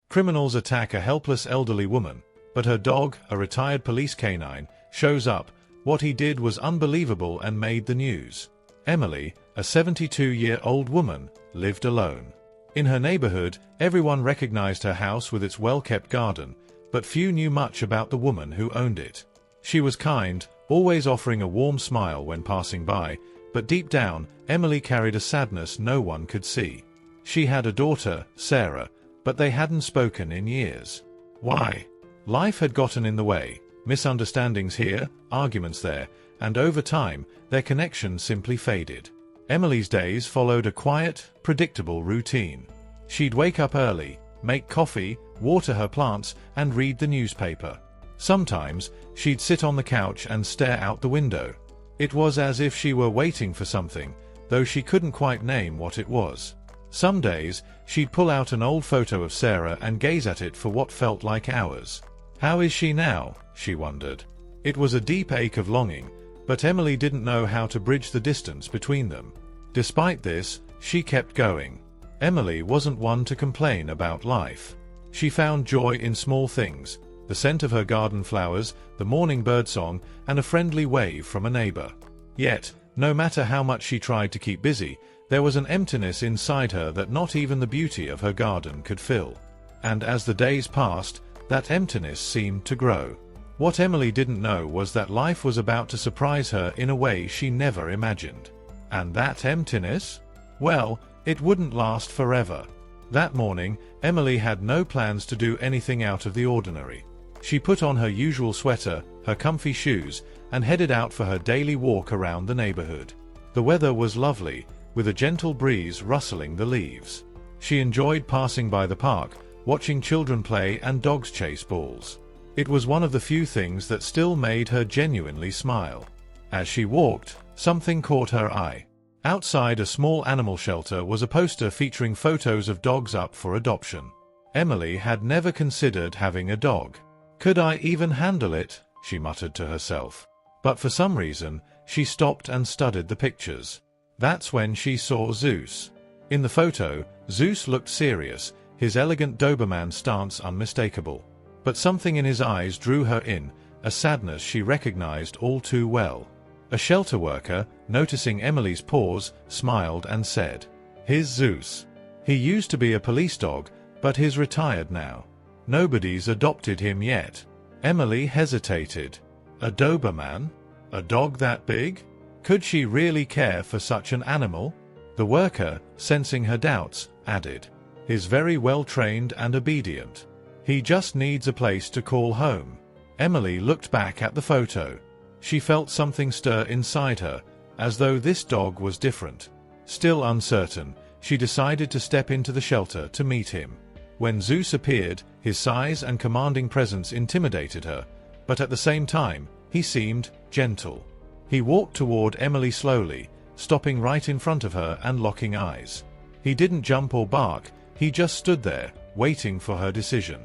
Criminals attack a helpless elderly woman, but her dog, a retired police canine, shows up. What he did was unbelievable and made the news. Emily, a 72-year-old woman, lived alone. In her neighborhood, everyone recognized her house with its well-kept garden, but few knew much about the woman who owned it. She was kind, always offering a warm smile when passing by, but deep down, Emily carried a sadness no one could see. She had a daughter, Sarah, but they hadn't spoken in years. Why? Life had gotten in the way, misunderstandings here, arguments there, and over time, their connection simply faded. Emily's days followed a quiet, predictable routine. She'd wake up early, make coffee, water her plants, and read the newspaper. Sometimes, she'd sit on the couch and stare out the window. It was as if she were waiting for something, though she couldn't quite name what it was. Some days, she'd pull out an old photo of Sarah and gaze at it for what felt like hours. How is she now? She wondered. It was a deep ache of longing, but Emily didn't know how to bridge the distance between them. Despite this, she kept going. Emily wasn't one to complain about life. She found joy in small things, the scent of her garden flowers, the morning birdsong, and a friendly wave from a neighbor. Yet, no matter how much she tried to keep busy, there was an emptiness inside her that not even the beauty of her garden could fill. And as the days passed, that emptiness seemed to grow. What Emily didn't know was that life was about to surprise her in a way she never imagined. And that emptiness? Well, it wouldn't last forever. That morning, Emily had no plans to do anything out of the ordinary. She put on her usual sweater, her comfy shoes, and headed out for her daily walk around the neighborhood. The weather was lovely, with a gentle breeze rustling the leaves. She enjoyed passing by the park, watching children play and dogs chase balls. It was one of the few things that still made her genuinely smile. As she walked, something caught her eye. Outside a small animal shelter was a poster featuring photos of dogs up for adoption. Emily had never considered having a dog. Could I even handle it? She muttered to herself. But for some reason, she stopped and studied the pictures. That's when she saw Zeus. In the photo, Zeus looked serious, his elegant Doberman stance unmistakable. But something in his eyes drew her in, a sadness she recognized all too well. A shelter worker, noticing Emily's pause, smiled and said, "Here's Zeus. He used to be a police dog, but he's retired now. Nobody's adopted him yet." Emily hesitated. A Doberman? A dog that big? Could she really care for such an animal? The worker, sensing her doubts, added, "He's very well trained and obedient. He just needs a place to call home." Emily looked back at the photo. She felt something stir inside her, as though this dog was different. Still uncertain, she decided to step into the shelter to meet him. When Zeus appeared, his size and commanding presence intimidated her, but at the same time, he seemed gentle. He walked toward Emily slowly, stopping right in front of her and locking eyes. He didn't jump or bark, he just stood there, waiting for her decision.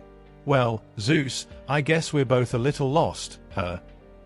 "Well, Zeus, I guess we're both a little lost, huh?"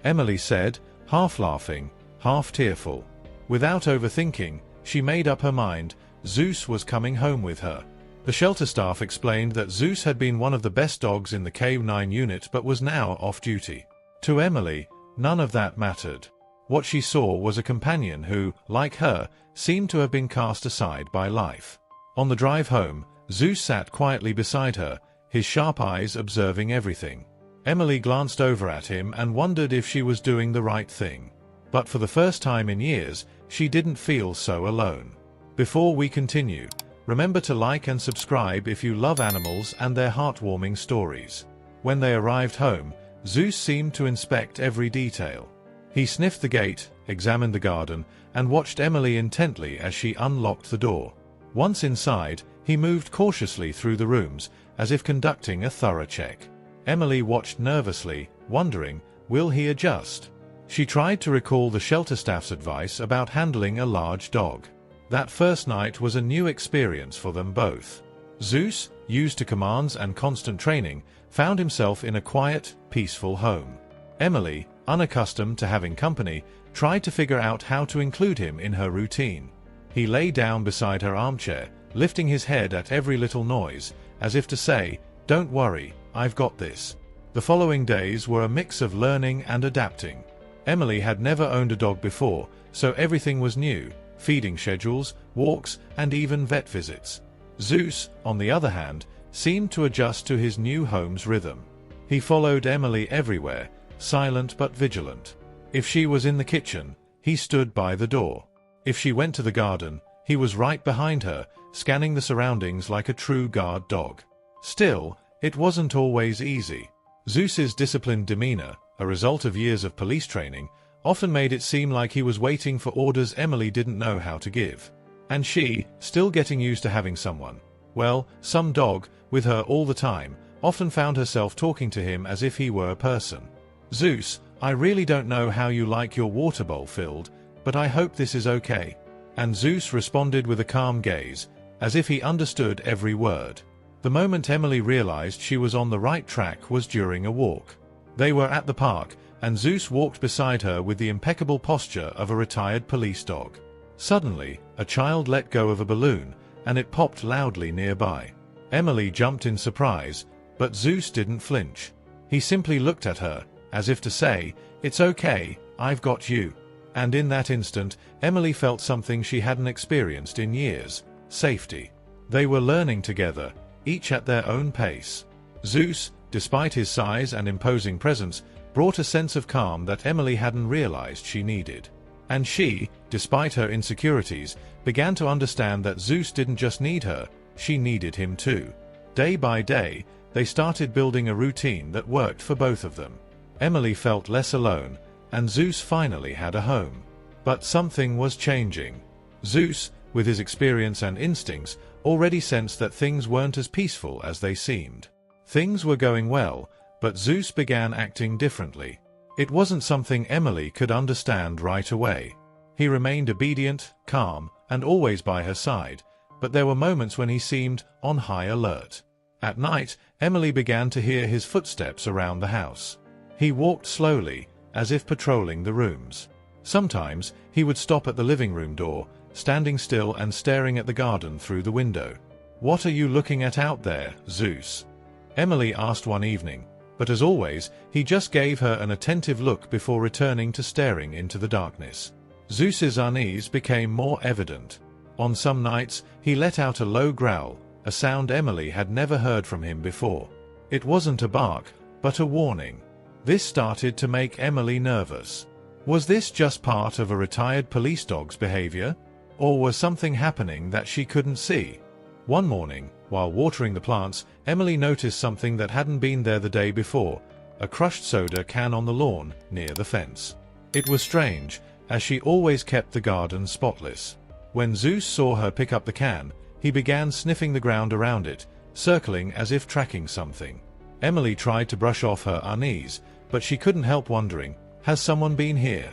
Emily said, half laughing, half tearful. Without overthinking, she made up her mind. Zeus was coming home with her. The shelter staff explained that Zeus had been one of the best dogs in the K-9 unit but was now off duty. To Emily, none of that mattered. What she saw was a companion who, like her, seemed to have been cast aside by life. On the drive home, Zeus sat quietly beside her, his sharp eyes observing everything. Emily glanced over at him and wondered if she was doing the right thing. But for the first time in years, she didn't feel so alone. Before we continue, remember to like and subscribe if you love animals and their heartwarming stories. When they arrived home, Zeus seemed to inspect every detail. He sniffed the gate, examined the garden, and watched Emily intently as she unlocked the door. Once inside, he moved cautiously through the rooms, as if conducting a thorough check. Emily watched nervously, wondering, will he adjust? She tried to recall the shelter staff's advice about handling a large dog. That first night was a new experience for them both. Zeus, used to commands and constant training, found himself in a quiet, peaceful home. Emily, unaccustomed to having company, tried to figure out how to include him in her routine. He lay down beside her armchair, lifting his head at every little noise, as if to say, "Don't worry, I've got this." The following days were a mix of learning and adapting. Emily had never owned a dog before, so everything was new: feeding schedules, walks, and even vet visits. Zeus, on the other hand, seemed to adjust to his new home's rhythm. He followed Emily everywhere, silent but vigilant. If she was in the kitchen, he stood by the door. If she went to the garden, he was right behind her, scanning the surroundings like a true guard dog. Still, it wasn't always easy. Zeus's disciplined demeanor, a result of years of police training, often made it seem like he was waiting for orders Emily didn't know how to give. And she, still getting used to having someone, well, some dog, with her all the time, often found herself talking to him as if he were a person. "Zeus, I really don't know how you like your water bowl filled, but I hope this is okay." And Zeus responded with a calm gaze, as if he understood every word. The moment Emily realized she was on the right track was during a walk. They were at the park, and Zeus walked beside her with the impeccable posture of a retired police dog. Suddenly, a child let go of a balloon, and it popped loudly nearby. Emily jumped in surprise, but Zeus didn't flinch. He simply looked at her, as if to say, "It's okay, I've got you." And in that instant, Emily felt something she hadn't experienced in years: safety. They were learning together, each at their own pace. Zeus, despite his size and imposing presence, brought a sense of calm that Emily hadn't realized she needed. And she, despite her insecurities, began to understand that Zeus didn't just need her, she needed him too. Day by day, they started building a routine that worked for both of them. Emily felt less alone, and Zeus finally had a home. But something was changing. Zeus, with his experience and instincts, already sensed that things weren't as peaceful as they seemed. Things were going well, but Zeus began acting differently. It wasn't something Emily could understand right away. He remained obedient, calm, and always by her side, but there were moments when he seemed on high alert. At night, Emily began to hear his footsteps around the house. He walked slowly, as if patrolling the rooms. Sometimes, he would stop at the living room door, standing still and staring at the garden through the window. "What are you looking at out there, Zeus?" Emily asked one evening, but as always, he just gave her an attentive look before returning to staring into the darkness. Zeus's unease became more evident. On some nights, he let out a low growl, a sound Emily had never heard from him before. It wasn't a bark, but a warning. This started to make Emily nervous. Was this just part of a retired police dog's behavior? Or was something happening that she couldn't see? One morning, while watering the plants, Emily noticed something that hadn't been there the day before: a crushed soda can on the lawn near the fence. It was strange, as she always kept the garden spotless. When Zeus saw her pick up the can, he began sniffing the ground around it, circling as if tracking something. Emily tried to brush off her unease, but she couldn't help wondering, has someone been here?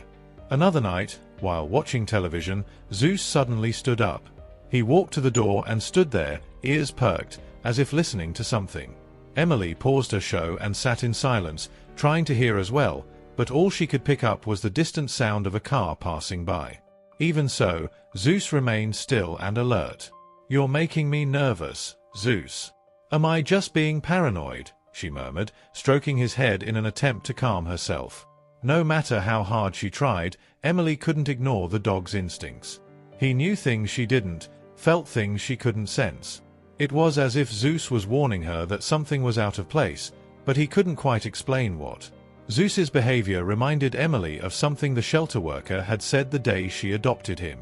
Another night, while watching television, Zeus suddenly stood up. He walked to the door and stood there, ears perked, as if listening to something. Emily paused her show and sat in silence, trying to hear as well, but all she could pick up was the distant sound of a car passing by. Even so, Zeus remained still and alert. "You're making me nervous, Zeus." "Am I just being paranoid?" she murmured, stroking his head in an attempt to calm herself. No matter how hard she tried, Emily couldn't ignore the dog's instincts. He knew things she didn't, felt things she couldn't sense. It was as if Zeus was warning her that something was out of place, but he couldn't quite explain what. Zeus's behavior reminded Emily of something the shelter worker had said the day she adopted him.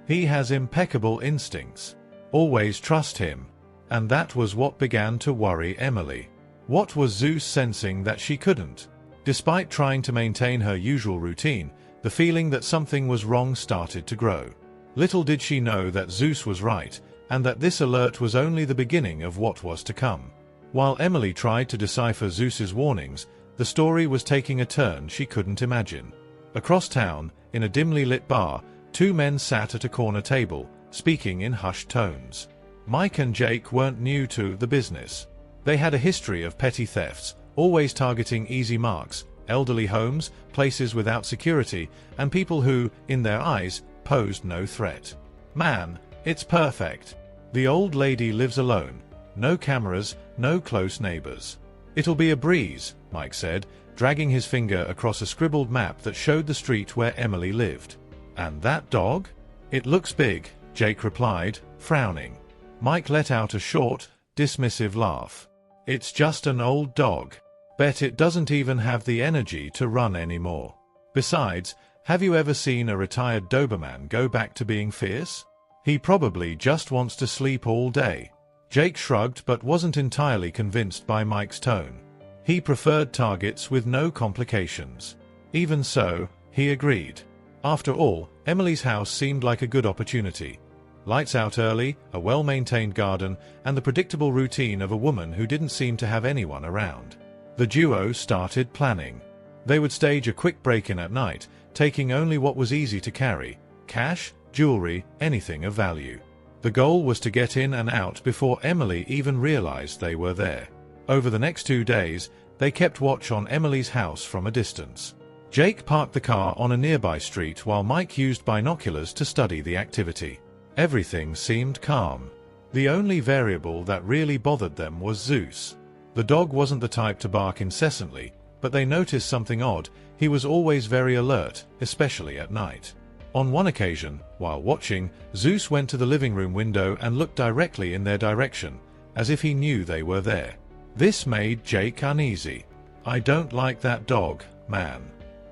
"He has impeccable instincts. Always trust him." And that was what began to worry Emily. What was Zeus sensing that she couldn't? Despite trying to maintain her usual routine, the feeling that something was wrong started to grow. Little did she know that Zeus was right, and that this alert was only the beginning of what was to come. While Emily tried to decipher Zeus's warnings, the story was taking a turn she couldn't imagine. Across town, in a dimly lit bar, two men sat at a corner table, speaking in hushed tones. Mike and Jake weren't new to the business. They had a history of petty thefts, always targeting easy marks, elderly homes, places without security, and people who, in their eyes, posed no threat. "Man, it's perfect. The old lady lives alone. No cameras, no close neighbors. "It'll be a breeze," Mike said, dragging his finger across a scribbled map that showed the street where Emily lived. "And that dog?" "It looks big," Jake replied, frowning. Mike let out a short, dismissive laugh. "It's just an old dog. Bet it doesn't even have the energy to run anymore. Besides, have you ever seen a retired Doberman go back to being fierce? He probably just wants to sleep all day." Jake shrugged but wasn't entirely convinced by Mike's tone. He preferred targets with no complications. Even so, he agreed. After all, Emily's house seemed like a good opportunity. Lights out early, a well-maintained garden, and the predictable routine of a woman who didn't seem to have anyone around. The duo started planning. They would stage a quick break-in at night, taking only what was easy to carry: cash, jewelry, anything of value. The goal was to get in and out before Emily even realized they were there. Over the next 2 days, they kept watch on Emily's house from a distance. Jake parked the car on a nearby street while Mike used binoculars to study the activity. Everything seemed calm. The only variable that really bothered them was Zeus. The dog wasn't the type to bark incessantly, but they noticed something odd. He was always very alert, especially at night. On one occasion, while watching, Zeus went to the living room window and looked directly in their direction, as if he knew they were there. This made Jake uneasy. "I don't like that dog, man.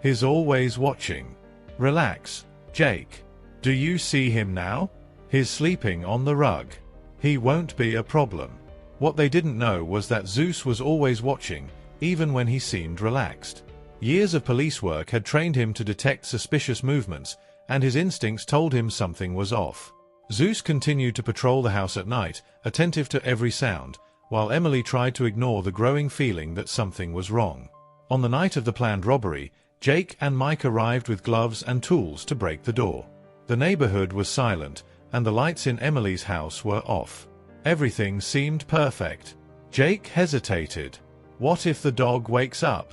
He's always watching." "Relax, Jake. Do you see him now? He's sleeping on the rug. He won't be a problem." What they didn't know was that Zeus was always watching, even when he seemed relaxed. Years of police work had trained him to detect suspicious movements, and his instincts told him something was off. Zeus continued to patrol the house at night, attentive to every sound, while Emily tried to ignore the growing feeling that something was wrong. On the night of the planned robbery, Jake and Mike arrived with gloves and tools to break the door. The neighborhood was silent, and the lights in Emily's house were off. Everything seemed perfect. Jake hesitated. "What if the dog wakes up?"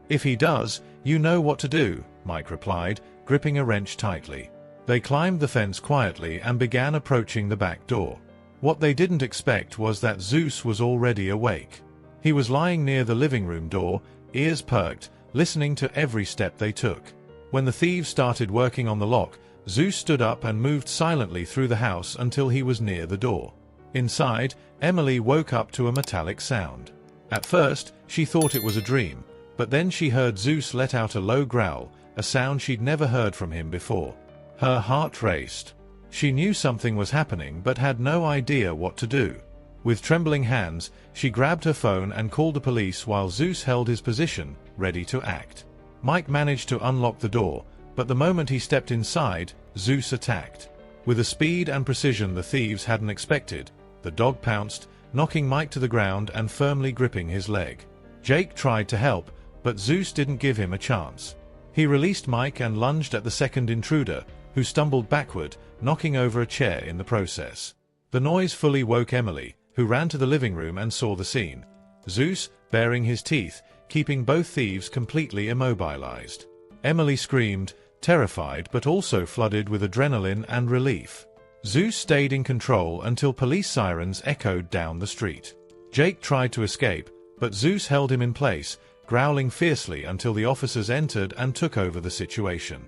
"If he does, you know what to do," Mike replied, gripping a wrench tightly. They climbed the fence quietly and began approaching the back door. What they didn't expect was that Zeus was already awake. He was lying near the living room door, ears perked, listening to every step they took. When the thieves started working on the lock, Zeus stood up and moved silently through the house until he was near the door. Inside, Emily woke up to a metallic sound. At first, she thought it was a dream, but then she heard Zeus let out a low growl, a sound she'd never heard from him before. Her heart raced. She knew something was happening but had no idea what to do. With trembling hands, she grabbed her phone and called the police while Zeus held his position, ready to act. Mike managed to unlock the door, but the moment he stepped inside, Zeus attacked. With a speed and precision the thieves hadn't expected, the dog pounced, knocking Mike to the ground and firmly gripping his leg. Jake tried to help, but Zeus didn't give him a chance. He released Mike and lunged at the second intruder, who stumbled backward, knocking over a chair in the process. The noise fully woke Emily, who ran to the living room and saw the scene. Zeus, baring his teeth, keeping both thieves completely immobilized. Emily screamed, terrified but also flooded with adrenaline and relief. Zeus stayed in control until police sirens echoed down the street. Jake tried to escape, but Zeus held him in place, growling fiercely until the officers entered and took over the situation.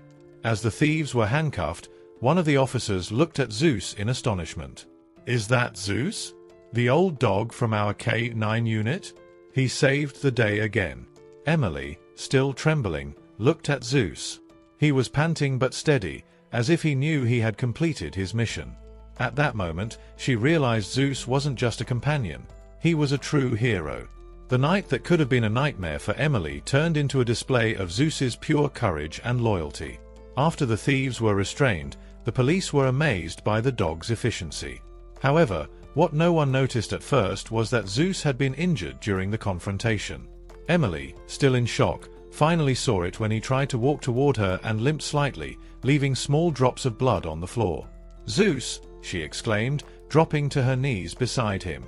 As the thieves were handcuffed, one of the officers looked at Zeus in astonishment. "Is that Zeus? The old dog from our K-9 unit? He saved the day again." Emily, still trembling, looked at Zeus. He was panting but steady, as if he knew he had completed his mission. At that moment, she realized Zeus wasn't just a companion. He was a true hero. The night that could have been a nightmare for Emily turned into a display of Zeus's pure courage and loyalty. After the thieves were restrained, the police were amazed by the dog's efficiency. However, what no one noticed at first was that Zeus had been injured during the confrontation. Emily, still in shock, finally saw it when he tried to walk toward her and limped slightly, leaving small drops of blood on the floor. "Zeus!" she exclaimed, dropping to her knees beside him.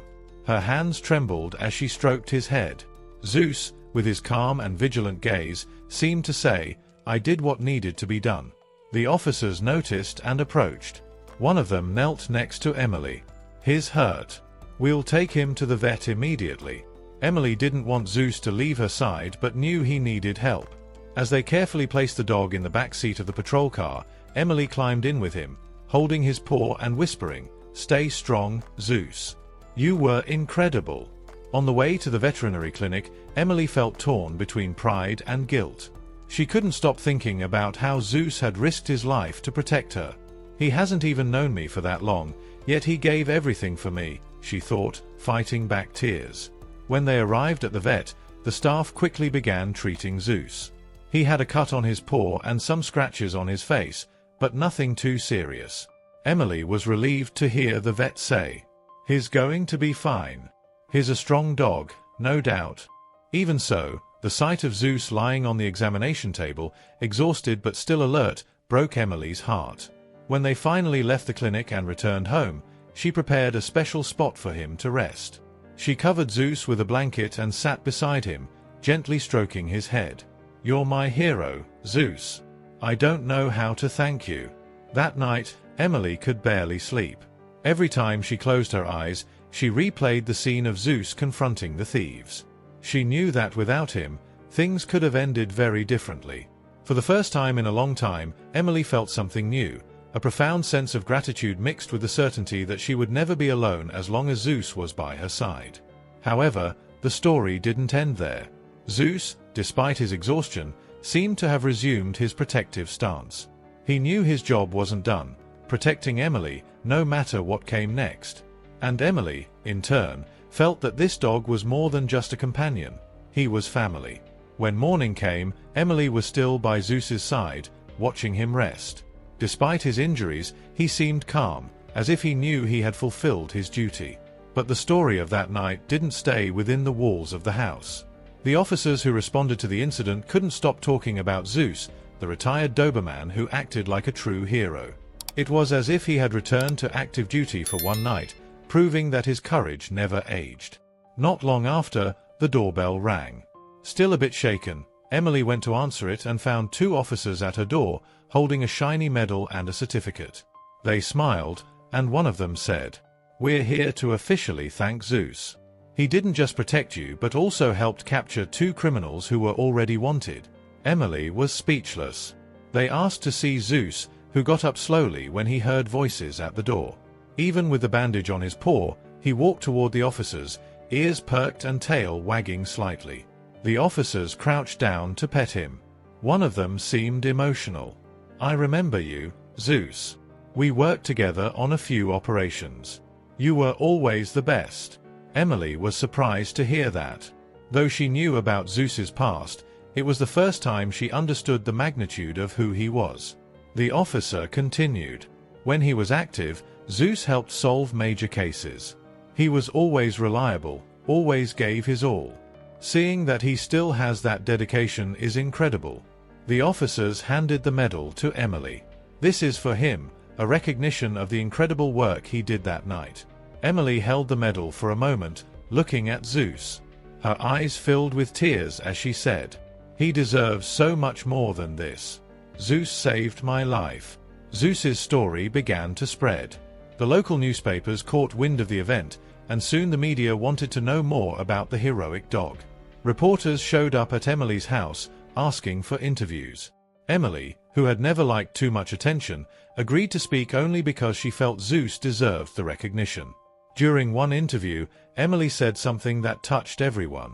Her hands trembled as she stroked his head. Zeus, with his calm and vigilant gaze, seemed to say, "I did what needed to be done." The officers noticed and approached. One of them knelt next to Emily. "He's hurt. We'll take him to the vet immediately. Emily didn't want Zeus to leave her side but knew he needed help. As they carefully placed the dog in the back seat of the patrol car, Emily climbed in with him, holding his paw and whispering, "Stay strong, Zeus. You were incredible." On the way to the veterinary clinic, Emily felt torn between pride and guilt. She couldn't stop thinking about how Zeus had risked his life to protect her. "He hasn't even known me for that long, yet he gave everything for me," she thought, fighting back tears. When they arrived at the vet, the staff quickly began treating Zeus. He had a cut on his paw and some scratches on his face, but nothing too serious. Emily was relieved to hear the vet say, "He's going to be fine. He's a strong dog, no doubt." Even so, the sight of Zeus lying on the examination table, exhausted but still alert, broke Emily's heart. When they finally left the clinic and returned home, she prepared a special spot for him to rest. She covered Zeus with a blanket and sat beside him, gently stroking his head. "You're my hero, Zeus. I don't know how to thank you." That night, Emily could barely sleep. Every time she closed her eyes, she replayed the scene of Zeus confronting the thieves. She knew that without him, things could have ended very differently. For the first time in a long time, Emily felt something new, a profound sense of gratitude mixed with the certainty that she would never be alone as long as Zeus was by her side. However, the story didn't end there. Zeus, despite his exhaustion, seemed to have resumed his protective stance. He knew his job wasn't done, protecting Emily, no matter what came next. And Emily, in turn, felt that this dog was more than just a companion. He was family. When morning came, Emily was still by Zeus's side, watching him rest. Despite his injuries, he seemed calm, as if he knew he had fulfilled his duty. But the story of that night didn't stay within the walls of the house. The officers who responded to the incident couldn't stop talking about Zeus, the retired Doberman who acted like a true hero. It was as if he had returned to active duty for one night, proving that his courage never aged. Not long after, the doorbell rang. Still a bit shaken, Emily went to answer it and found two officers at her door, holding a shiny medal and a certificate. They smiled, and one of them said, "We're here to officially thank Zeus. He didn't just protect you but also helped capture two criminals who were already wanted." Emily was speechless. They asked to see Zeus, who got up slowly when he heard voices at the door. Even with the bandage on his paw, he walked toward the officers, ears perked and tail wagging slightly. The officers crouched down to pet him. One of them seemed emotional. "I remember you, Zeus. We worked together on a few operations. You were always the best." Emily was surprised to hear that. Though she knew about Zeus's past, it was the first time she understood the magnitude of who he was. The officer continued. "When he was active, Zeus helped solve major cases. He was always reliable, always gave his all. Seeing that he still has that dedication is incredible." The officers handed the medal to Emily. "This is for him, a recognition of the incredible work he did that night." Emily held the medal for a moment, looking at Zeus. Her eyes filled with tears as she said, "He deserves so much more than this. Zeus saved my life." Zeus's story began to spread. The local newspapers caught wind of the event, and soon the media wanted to know more about the heroic dog. Reporters showed up at Emily's house, asking for interviews. Emily, who had never liked too much attention, agreed to speak only because she felt Zeus deserved the recognition. During one interview, Emily said something that touched everyone.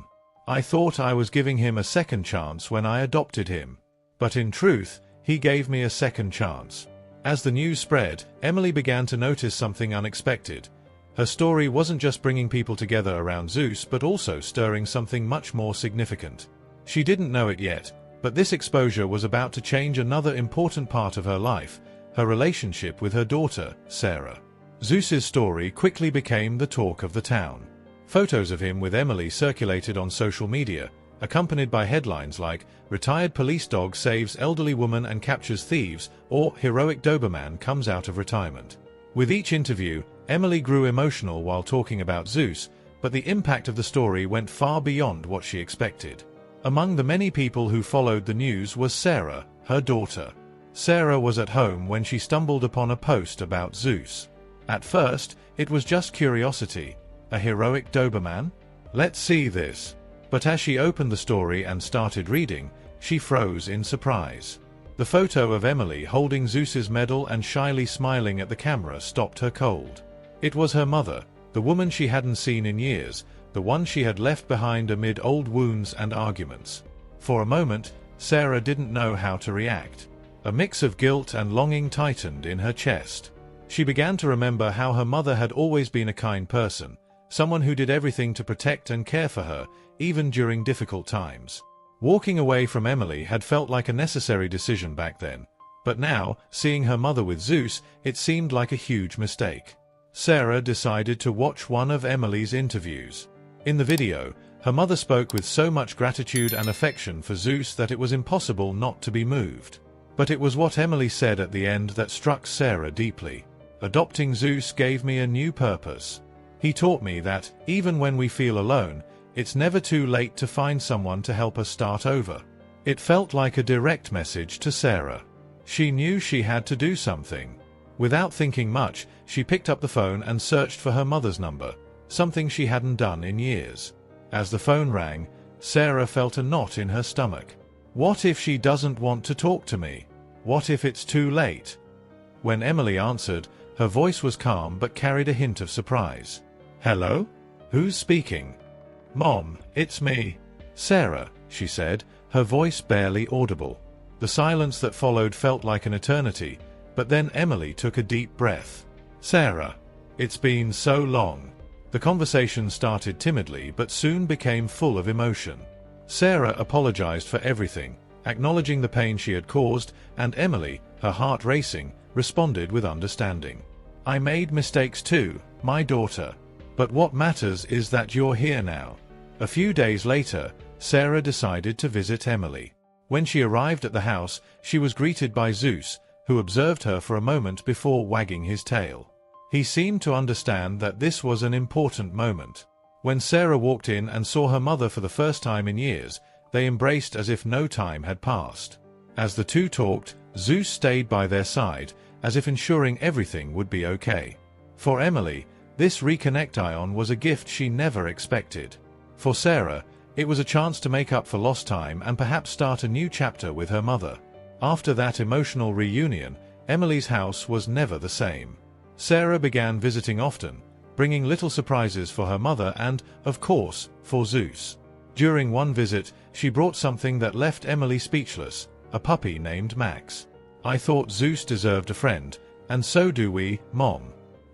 "I thought I was giving him a second chance when I adopted him. But in truth, he gave me a second chance." As the news spread, Emily began to notice something unexpected. Her story wasn't just bringing people together around Zeus but also stirring something much more significant. She didn't know it yet, but this exposure was about to change another important part of her life, her relationship with her daughter, Sarah. Zeus's story quickly became the talk of the town. Photos of him with Emily circulated on social media, accompanied by headlines like "Retired police dog saves elderly woman and captures thieves" or "Heroic Doberman comes out of retirement." With each interview, Emily grew emotional while talking about Zeus, but the impact of the story went far beyond what she expected. Among the many people who followed the news was Sarah, her daughter. Sarah was at home when she stumbled upon a post about Zeus. At first, it was just curiosity, A heroic Doberman? Let's see this. But as she opened the story and started reading, she froze in surprise. The photo of Emily holding Zeus's medal and shyly smiling at the camera stopped her cold. It was her mother, the woman she hadn't seen in years, the one she had left behind amid old wounds and arguments. For a moment, Sarah didn't know how to react. A mix of guilt and longing tightened in her chest. She began to remember how her mother had always been a kind person, someone who did everything to protect and care for her, even during difficult times. Walking away from Emily had felt like a necessary decision back then, but now, seeing her mother with Zeus, it seemed like a huge mistake. Sarah decided to watch one of Emily's interviews. In the video, her mother spoke with so much gratitude and affection for Zeus that it was impossible not to be moved. But it was what Emily said at the end that struck Sarah deeply. "Adopting Zeus gave me a new purpose. He taught me that, even when we feel alone, it's never too late to find someone to help us start over." It felt like a direct message to Sarah. She knew she had to do something. Without thinking much, she picked up the phone and searched for her mother's number, something she hadn't done in years. As the phone rang, Sarah felt a knot in her stomach. What if she doesn't want to talk to me? What if it's too late? When Emily answered, her voice was calm but carried a hint of surprise. "Hello? Who's speaking?" "Mom, it's me." "Sarah," she said, her voice barely audible. The silence that followed felt like an eternity, but then Emily took a deep breath. "Sarah, it's been so long." The conversation started timidly but soon became full of emotion. Sarah apologized for everything, acknowledging the pain she had caused, and Emily, her heart racing, responded with understanding. "I made mistakes too, my daughter. But what matters is that you're here now." A few days later, Sarah decided to visit Emily. When she arrived at the house, she was greeted by Zeus, who observed her for a moment before wagging his tail. He seemed to understand that this was an important moment. When Sarah walked in and saw her mother for the first time in years, they embraced as if no time had passed. As the two talked, Zeus stayed by their side, as if ensuring everything would be okay. For Emily, this reconnect was a gift she never expected. For Sarah, it was a chance to make up for lost time and perhaps start a new chapter with her mother. After that emotional reunion, Emily's house was never the same. Sarah began visiting often, bringing little surprises for her mother and, of course, for Zeus. During one visit, she brought something that left Emily speechless, a puppy named Max. "I thought Zeus deserved a friend, and so do we, Mom.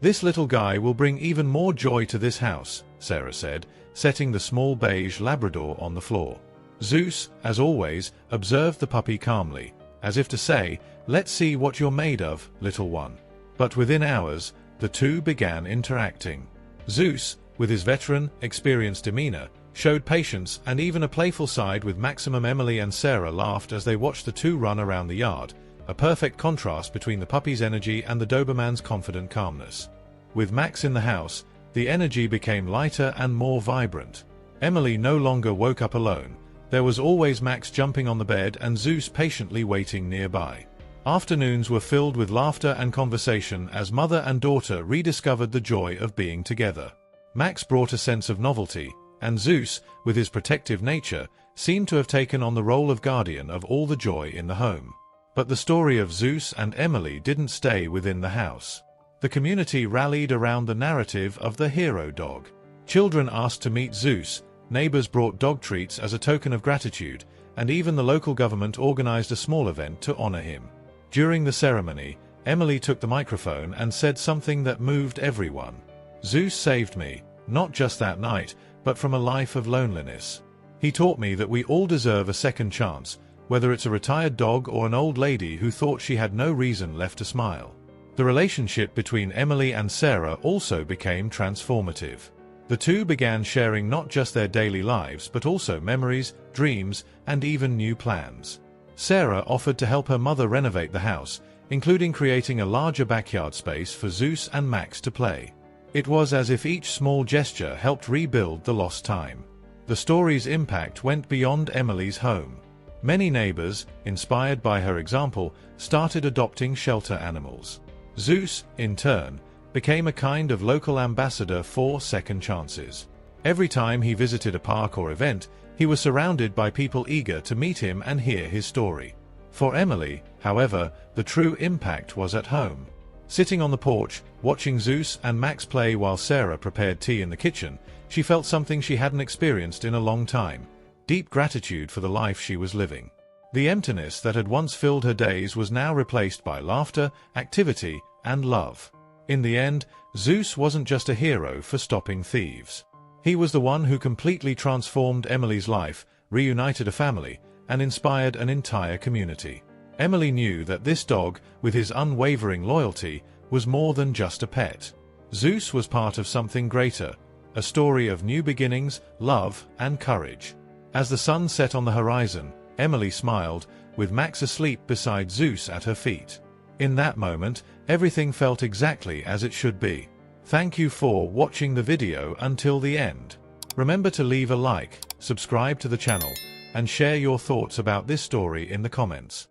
This little guy will bring even more joy to this house," Sarah said, setting the small beige Labrador on the floor. Zeus, as always, observed the puppy calmly, as if to say, "Let's see what you're made of, little one." But within hours, the two began interacting. Zeus, with his veteran, experienced demeanor, showed patience and even a playful side with Maximum. Emily and Sarah laughed as they watched the two run around the yard, a perfect contrast between the puppy's energy and the Doberman's confident calmness. With Max in the house, the energy became lighter and more vibrant. Emily no longer woke up alone. There was always Max jumping on the bed and Zeus patiently waiting nearby. Afternoons were filled with laughter and conversation as mother and daughter rediscovered the joy of being together. Max brought a sense of novelty, and Zeus, with his protective nature, seemed to have taken on the role of guardian of all the joy in the home. But the story of Zeus and Emily didn't stay within the house. The community rallied around the narrative of the hero dog. Children asked to meet Zeus, neighbors brought dog treats as a token of gratitude, and even the local government organized a small event to honor him. During the ceremony, Emily took the microphone and said something that moved everyone. "Zeus saved me, not just that night, but from a life of loneliness. He taught me that we all deserve a second chance, whether it's a retired dog or an old lady who thought she had no reason left to smile." The relationship between Emily and Sarah also became transformative. The two began sharing not just their daily lives but also memories, dreams, and even new plans. Sarah offered to help her mother renovate the house, including creating a larger backyard space for Zeus and Max to play. It was as if each small gesture helped rebuild the lost time. The story's impact went beyond Emily's home. Many neighbors, inspired by her example, started adopting shelter animals. Zeus, in turn, became a kind of local ambassador for second chances. Every time he visited a park or event, he was surrounded by people eager to meet him and hear his story. For Emily, however, the true impact was at home. Sitting on the porch, watching Zeus and Max play while Sarah prepared tea in the kitchen, she felt something she hadn't experienced in a long time: deep gratitude for the life she was living. The emptiness that had once filled her days was now replaced by laughter, activity, and love. In the end, Zeus wasn't just a hero for stopping thieves. He was the one who completely transformed Emily's life, reunited a family, and inspired an entire community. Emily knew that this dog, with his unwavering loyalty, was more than just a pet. Zeus was part of something greater, a story of new beginnings, love, and courage. As the sun set on the horizon, Emily smiled, with Max asleep beside Zeus at her feet. In that moment, everything felt exactly as it should be. Thank you for watching the video until the end. Remember to leave a like, subscribe to the channel, and share your thoughts about this story in the comments.